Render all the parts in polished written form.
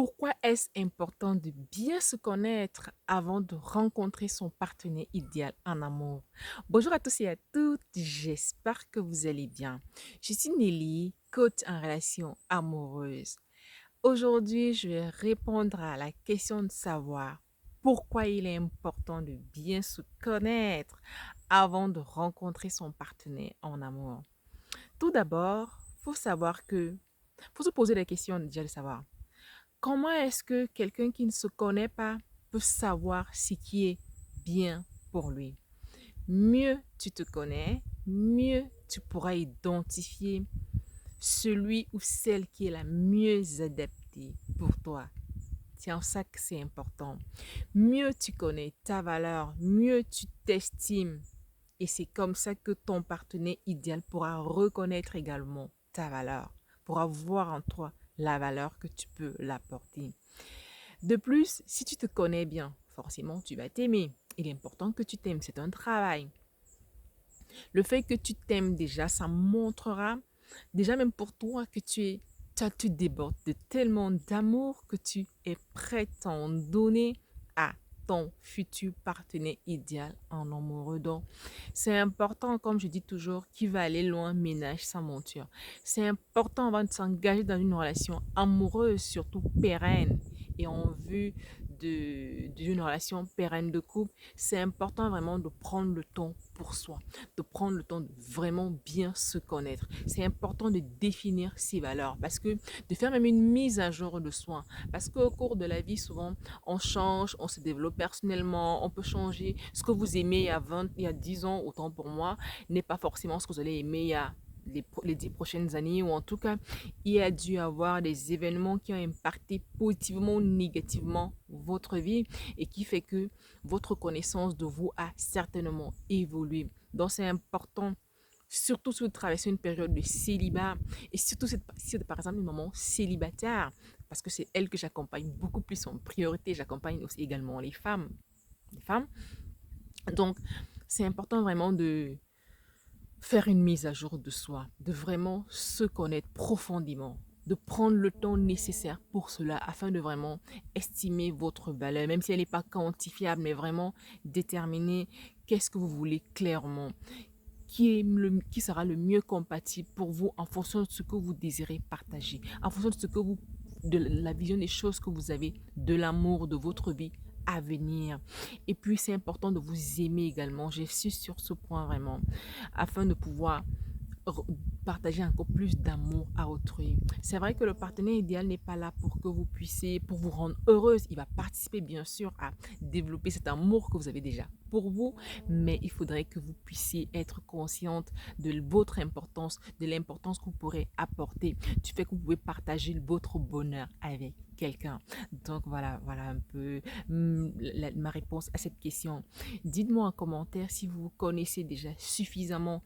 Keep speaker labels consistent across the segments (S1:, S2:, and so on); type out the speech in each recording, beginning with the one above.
S1: Pourquoi est-ce important de bien se connaître avant de rencontrer son partenaire idéal en amour? Bonjour à tous et à toutes, j'espère que vous allez bien. Je suis Nelly, coach en relation amoureuse. Aujourd'hui, je vais répondre à la question de savoir pourquoi il est important de bien se connaître avant de rencontrer son partenaire en amour. Tout d'abord, faut se poser la question déjà de savoir comment est-ce que quelqu'un qui ne se connaît pas peut savoir ce qui est bien pour lui? Mieux tu te connais, mieux tu pourras identifier celui ou celle qui est la mieux adaptée pour toi. C'est en ça que c'est important. Mieux tu connais ta valeur, mieux tu t'estimes. Et c'est comme ça que ton partenaire idéal pourra reconnaître également ta valeur, pourra voir en toi la valeur que tu peux l'apporter. De plus, si tu te connais bien, forcément, tu vas t'aimer. Il est important que tu t'aimes, c'est un travail. Le fait que tu t'aimes déjà, ça montrera, déjà même pour toi, que tu débordes de tellement d'amour que tu es prêt à en donner à ton futur partenaire idéal en amoureux. Donc, c'est important, comme je dis toujours, qui va aller loin ménage sa monture. C'est important avant de s'engager dans une relation amoureuse, surtout pérenne, et en vue d'une relation pérenne de couple, c'est important vraiment de prendre le temps pour soi, de prendre le temps de vraiment bien se connaître. C'est important de définir ses valeurs parce que de faire même une mise à jour de soi. Parce qu'au cours de la vie, souvent, on change, on se développe personnellement, on peut changer. Ce que vous aimez il y a 10 ans, autant pour moi, n'est pas forcément ce que vous allez aimer il y a les 10 prochaines années, ou en tout cas, il y a dû avoir des événements qui ont impacté positivement ou négativement votre vie et qui fait que votre connaissance de vous a certainement évolué. Donc, c'est important, surtout si vous traversez une période de célibat et surtout si c'est par exemple une maman célibataire, parce que c'est elle que j'accompagne beaucoup plus en priorité. J'accompagne aussi également les femmes. Les femmes. Donc, c'est important vraiment de faire une mise à jour de soi, de vraiment se connaître profondément, de prendre le temps nécessaire pour cela afin de vraiment estimer votre valeur, même si elle n'est pas quantifiable, mais vraiment déterminer qu'est-ce que vous voulez clairement, qui sera le mieux compatible pour vous en fonction de ce que vous désirez partager, en fonction de ce que vous, de la vision des choses que vous avez, de l'amour de votre vie à venir. Et puis, c'est important de vous aimer également. Je suis sur ce point vraiment, afin de pouvoir partager encore plus d'amour à autrui. C'est vrai que le partenaire idéal n'est pas là pour que vous puissiez, pour vous rendre heureuse. Il va participer bien sûr à développer cet amour que vous avez déjà pour vous, mais il faudrait que vous puissiez être consciente de votre importance, de l'importance que vous pourrez apporter, du fait que vous pouvez partager votre bonheur avec quelqu'un. Donc voilà un peu ma réponse à cette question. Dites-moi en commentaire si vous vous connaissez déjà suffisamment,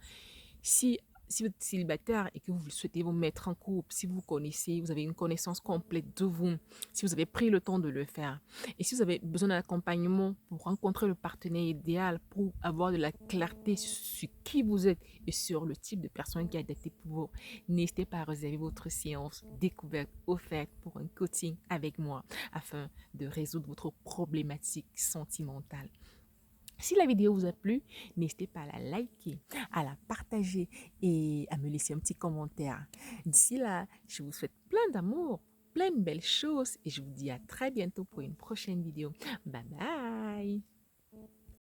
S1: si si vous êtes célibataire et que vous souhaitez vous mettre en couple, si vous connaissez, vous avez une connaissance complète de vous, si vous avez pris le temps de le faire, et si vous avez besoin d'un accompagnement pour rencontrer le partenaire idéal, pour avoir de la clarté sur qui vous êtes et sur le type de personne qui est adaptée pour vous, n'hésitez pas à réserver votre séance découverte offerte pour un coaching avec moi afin de résoudre votre problématique sentimentale. Si la vidéo vous a plu, n'hésitez pas à la liker, à la partager et à me laisser un petit commentaire. D'ici là, je vous souhaite plein d'amour, plein de belles choses et je vous dis à très bientôt pour une prochaine vidéo. Bye bye!